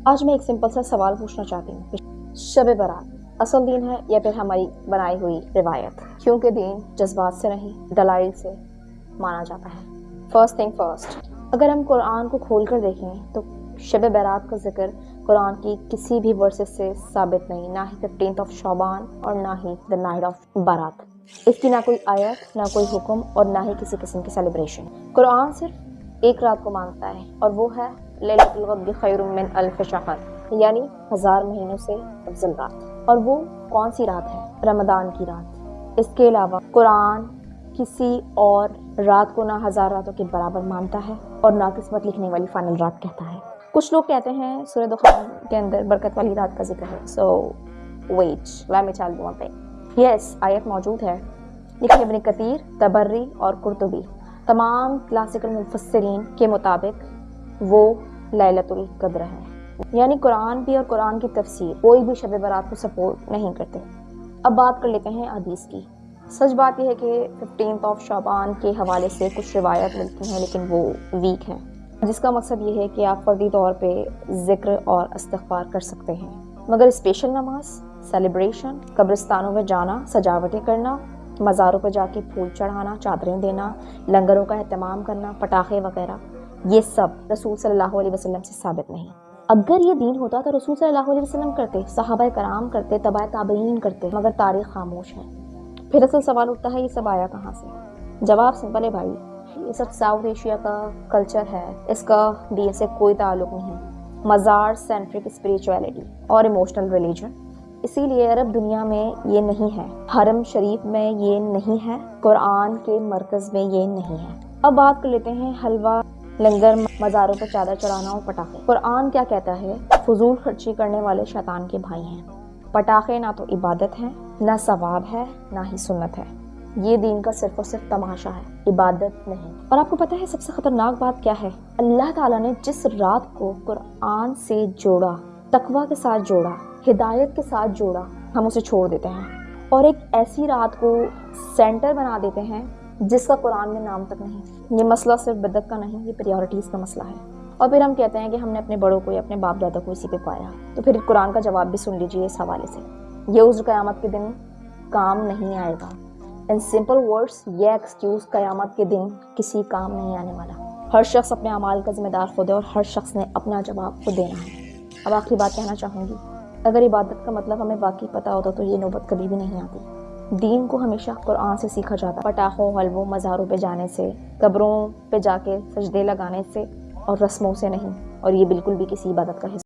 آج میں ایک سمپل سا سوال پوچھنا چاہتی ہوں، شب برات اصل دین ہے یا پھر ہماری بنائی ہوئی روایت؟ کیونکہ دین جذبات سے نہیں دلائل سے مانا جاتا ہے۔ فرسٹ تھنگ فرسٹ، اگر ہم قرآن کو کھول کر دیکھیں تو شب برات کا ذکر قرآن کی کسی بھی ورسز سے ثابت نہیں، نہ ہی 15 شعبان اور نہ ہی دا نائٹ آف بارات۔ اس کی نہ کوئی آیت، نہ کوئی حکم اور نہ ہی کسی قسم کی سیلیبریشن۔ قرآن صرف ایک رات کو مانگتا ہے اور وہ ہے لیلۃ القدر خیر من الف شہر، یعنی 1000 مہینوں سے افضل رات۔ اور وہ کون سی رات ہے؟ رمضان کی رات۔ اس کے علاوہ قرآن کسی اور رات کو نہ 1000 راتوں کے برابر مانتا ہے اور نہ قسمت لکھنے والی فائنل رات کہتا ہے۔ کچھ لوگ کہتے ہیں سورہ دخان کے اندر برکت والی رات کا ذکر ہے۔ So wait, let me tell you one thing. Yes, آیت موجود ہے، لیکن ابن کثیر، تبری اور قرطبی تمام کلاسیکل مفسرین کے مطابق وہ لیلۃ القدر ہے، یعنی قرآن بھی اور قرآن کی تفسیر کوئی بھی شب برات کو سپورٹ نہیں کرتے۔ اب بات کر لیتے ہیں حدیث کی۔ سچ بات یہ ہے کہ 15 شعبان کے حوالے سے کچھ روایت ملتی ہیں لیکن وہ ویک ہیں، جس کا مقصد یہ ہے کہ آپ فردی طور پہ ذکر اور استغفار کر سکتے ہیں، مگر اسپیشل نماز، سیلیبریشن، قبرستانوں میں جانا، سجاوٹیں کرنا، مزاروں پہ جا کے پھول چڑھانا، چادریں دینا، لنگروں کا اہتمام کرنا، پٹاخے وغیرہ، یہ سب رسول صلی اللہ علیہ وسلم سے ثابت نہیں۔ اگر یہ دین ہوتا تو رسول صلی اللہ علیہ وسلم کرتے، صحابہ کرام کرتے، تبع تابعین کرتے، مگر تاریخ خاموش ہے۔ پھر اصل سوال اٹھتا ہے، یہ سب آیا کہاں سے؟ جواب سمپل ہے بھائی، یہ سب ساؤتھ ایشیا کا کلچر ہے، اس کا دین سے کوئی تعلق نہیں۔ مزار سینٹرک اسپریچویلٹی اور ایموشنل ریلیجن، اسی لیے عرب دنیا میں یہ نہیں ہے، حرم شریف میں یہ نہیں ہے، قرآن کے مرکز میں یہ نہیں ہے۔ اب بات کر لیتے ہیں حلوہ، لنگر، مزاروں پر چادر چڑھانا اور پٹاخے۔ قرآن کیا کہتا ہے؟ فضول خرچی کرنے والے شیطان کے بھائی ہیں۔ پٹاخے نہ تو عبادت ہے، نہ ثواب ہے، نہ ہی سنت ہے، یہ دین کا صرف اور صرف تماشا ہے، عبادت نہیں۔ اور آپ کو پتہ ہے سب سے خطرناک بات کیا ہے؟ اللہ تعالیٰ نے جس رات کو قرآن سے جوڑا، تقویٰ کے ساتھ جوڑا، ہدایت کے ساتھ جوڑا، ہم اسے چھوڑ دیتے ہیں اور ایک ایسی رات کو سینٹر بنا دیتے ہیں جس کا قرآن میں نام تک نہیں۔ یہ مسئلہ صرف بدعت کا نہیں، یہ پریورٹیز کا مسئلہ ہے۔ اور پھر ہم کہتے ہیں کہ ہم نے اپنے بڑوں کو یا اپنے باپ دادا کو اسی پہ پایا، تو پھر قرآن کا جواب بھی سن لیجیے اس حوالے سے، یہ عذر قیامت کے دن کام نہیں آئے گا۔ ان سمپل ورڈز، یہ ایکسکیوز قیامت کے دن کسی کام نہیں آنے والا۔ ہر شخص اپنے اعمال کا ذمہ دار خود ہے اور ہر شخص نے اپنا جواب خود دینا ہے۔ اب آخری بات کہنا چاہوں گی، اگر عبادت کا مطلب ہمیں واقعی پتہ ہوتا تو یہ نوبت کبھی بھی نہیں آتی۔ دین کو ہمیشہ قرآن سے سیکھا جاتا، پٹاخوں، حلووں، مزاروں پہ جانے سے، قبروں پہ جا کے سجدے لگانے سے اور رسموں سے نہیں، اور یہ بالکل بھی کسی عبادت کا حصہ